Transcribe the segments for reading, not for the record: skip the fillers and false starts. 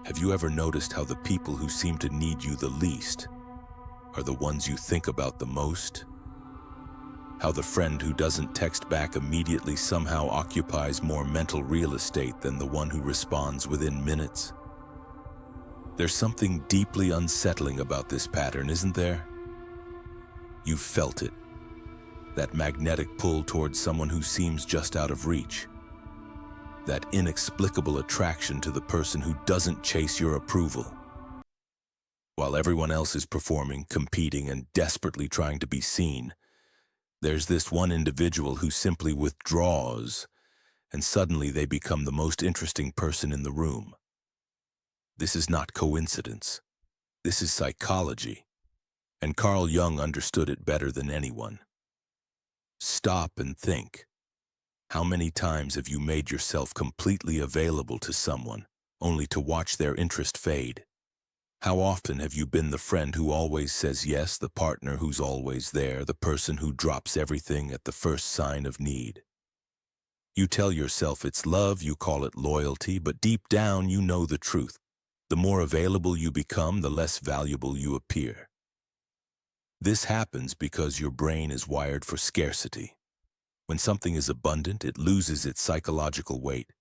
Have you ever noticed how the people who seem to need you the least are the ones you think about the most? How the friend who doesn't text back immediately somehow occupies more mental real estate than the one who responds within minutes? There's something deeply unsettling about this pattern, isn't there? You've felt it, that magnetic pull towards someone who seems just out of reach. That inexplicable attraction to the person who doesn't chase your approval. While everyone else is performing, competing, and desperately trying to be seen, there's this one individual who simply withdraws, and suddenly they become the most interesting person in the room. This is not coincidence. This is psychology, and Carl Jung understood it better than anyone. Stop and think. How many times have you made yourself completely available to someone, only to watch their interest fade? How often have you been the friend who always says yes, the partner who's always there, the person who drops everything at the first sign of need? You tell yourself it's love, you call it loyalty, but deep down you know the truth. The more available you become, the less valuable you appear. This happens because your brain is wired for scarcity. When something is abundant, it loses its psychological weight.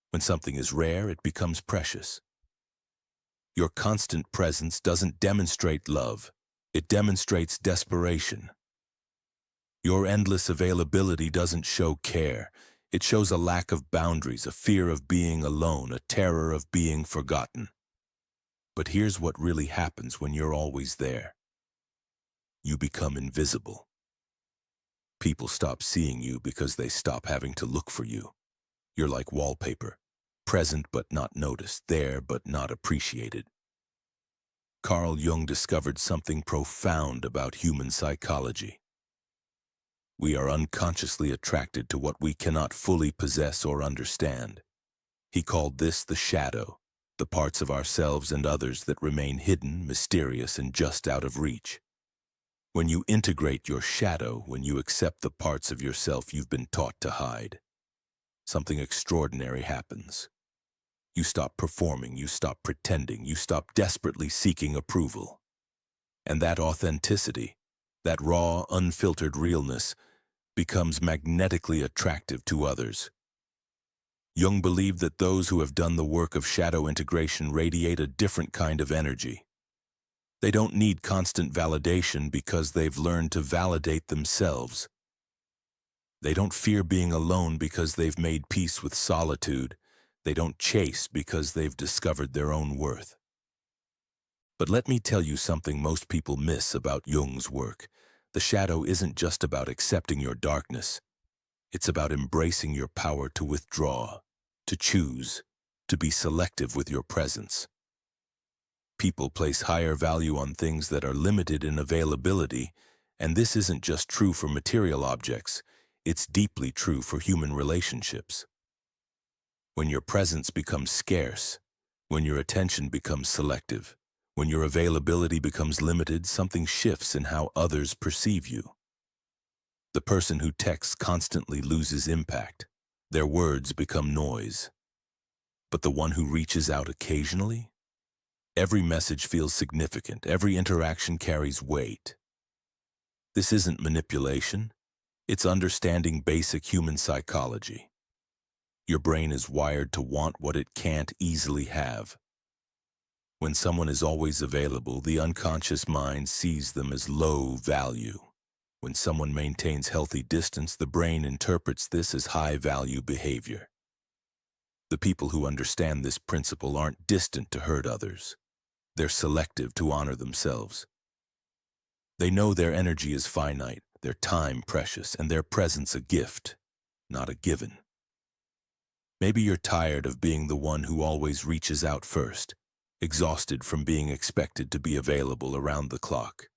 When something is rare, it becomes precious. Your constant presence doesn't demonstrate love. It demonstrates desperation. Your endless availability doesn't show care. It shows a lack of boundaries, a fear of being alone, a terror of being forgotten. But here's what really happens when you're always there. You become invisible. People stop seeing you because they stop having to look for you. You're like wallpaper, present but not noticed, there but not appreciated. Carl Jung discovered something profound about human psychology. We are unconsciously attracted to what we cannot fully possess or understand. He called this the shadow, the parts of ourselves and others that remain hidden, mysterious, and just out of reach. When you integrate your shadow, when you accept the parts of yourself you've been taught to hide, something extraordinary happens. You stop performing, you stop pretending, you stop desperately seeking approval. And that authenticity, that raw, unfiltered realness, becomes magnetically attractive to others. Jung believed that those who have done the work of shadow integration radiate a different kind of energy. They don't need constant validation because they've learned to validate themselves. They don't fear being alone because they've made peace with solitude. They don't chase because they've discovered their own worth. But let me tell you something most people miss about Jung's work. The shadow isn't just about accepting your darkness. It's about embracing your power to withdraw, to choose, to be selective with your presence. People place higher value on things that are limited in availability, and this isn't just true for material objects, it's deeply true for human relationships. When your presence becomes scarce, when your attention becomes selective, when your availability becomes limited, something shifts in how others perceive you. The person who texts constantly loses impact. Their words become noise. But the one who reaches out occasionally? Every message feels significant. Every interaction carries weight. This isn't manipulation. It's understanding basic human psychology. Your brain is wired to want what it can't easily have. When someone is always available, the unconscious mind sees them as low value. When someone maintains healthy distance, the brain interprets this as high-value behavior. The people who understand this principle aren't distant to hurt others. They're selective to honor themselves. They know their energy is finite, their time precious, and their presence a gift, not a given. Maybe you're tired of being the one who always reaches out first, exhausted from being expected to be available around the clock.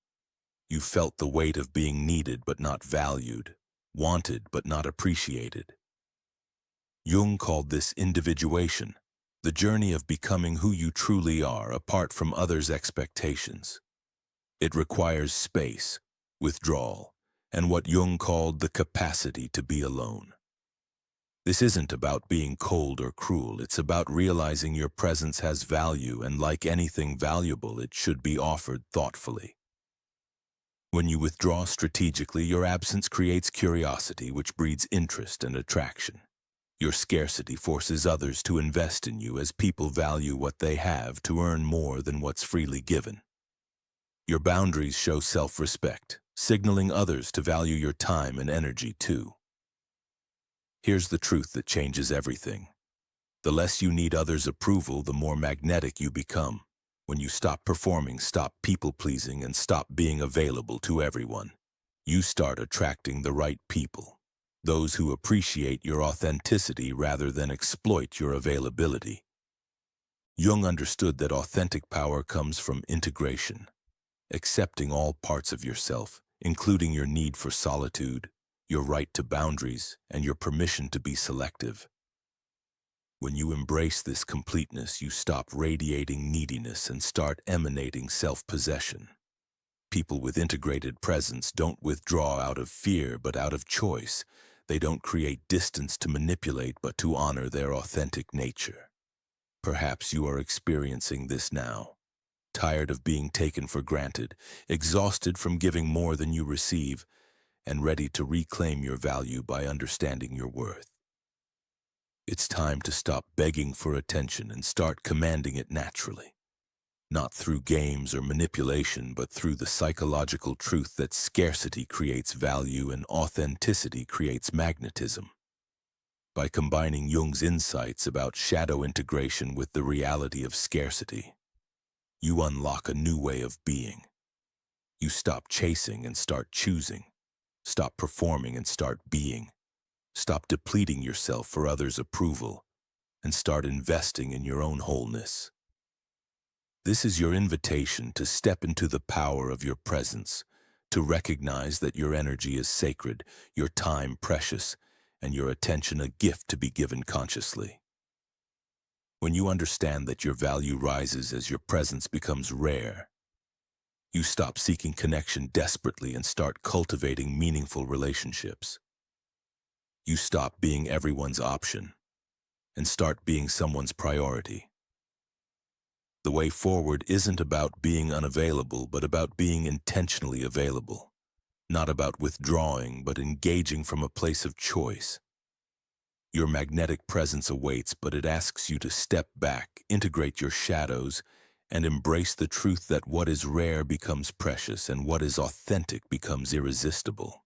You felt the weight of being needed but not valued, wanted but not appreciated. Jung called this individuation, the journey of becoming who you truly are apart from others' expectations. It requires space, withdrawal, and what Jung called the capacity to be alone. This isn't about being cold or cruel. It's about realizing your presence has value, and like anything valuable, it should be offered thoughtfully. When you withdraw strategically, your absence creates curiosity, which breeds interest and attraction. Your scarcity forces others to invest in you, as people value what they have to earn more than what's freely given. Your boundaries show self-respect, signaling others to value your time and energy too. Here's the truth that changes everything. The less you need others' approval, the more magnetic you become. When you stop performing, stop people-pleasing, and stop being available to everyone, you start attracting the right people, those who appreciate your authenticity rather than exploit your availability. Jung understood that authentic power comes from integration, accepting all parts of yourself, including your need for solitude, your right to boundaries, and your permission to be selective. When you embrace this completeness, you stop radiating neediness and start emanating self-possession. People with integrated presence don't withdraw out of fear, but out of choice. They don't create distance to manipulate, but to honor their authentic nature. Perhaps you are experiencing this now. Tired of being taken for granted, exhausted from giving more than you receive, and ready to reclaim your value by understanding your worth. It's time to stop begging for attention and start commanding it naturally. Not through games or manipulation, but through the psychological truth that scarcity creates value and authenticity creates magnetism. By combining Jung's insights about shadow integration with the reality of scarcity, you unlock a new way of being. You stop chasing and start choosing. Stop performing and start being. Stop depleting yourself for others' approval and start investing in your own wholeness. This is your invitation to step into the power of your presence, to recognize that your energy is sacred, your time precious, and your attention a gift to be given consciously. When you understand that your value rises as your presence becomes rare, you stop seeking connection desperately and start cultivating meaningful relationships. You stop being everyone's option and start being someone's priority. The way forward isn't about being unavailable, but about being intentionally available. Not about withdrawing, but engaging from a place of choice. Your magnetic presence awaits, but it asks you to step back, integrate your shadows, and embrace the truth that what is rare becomes precious and what is authentic becomes irresistible.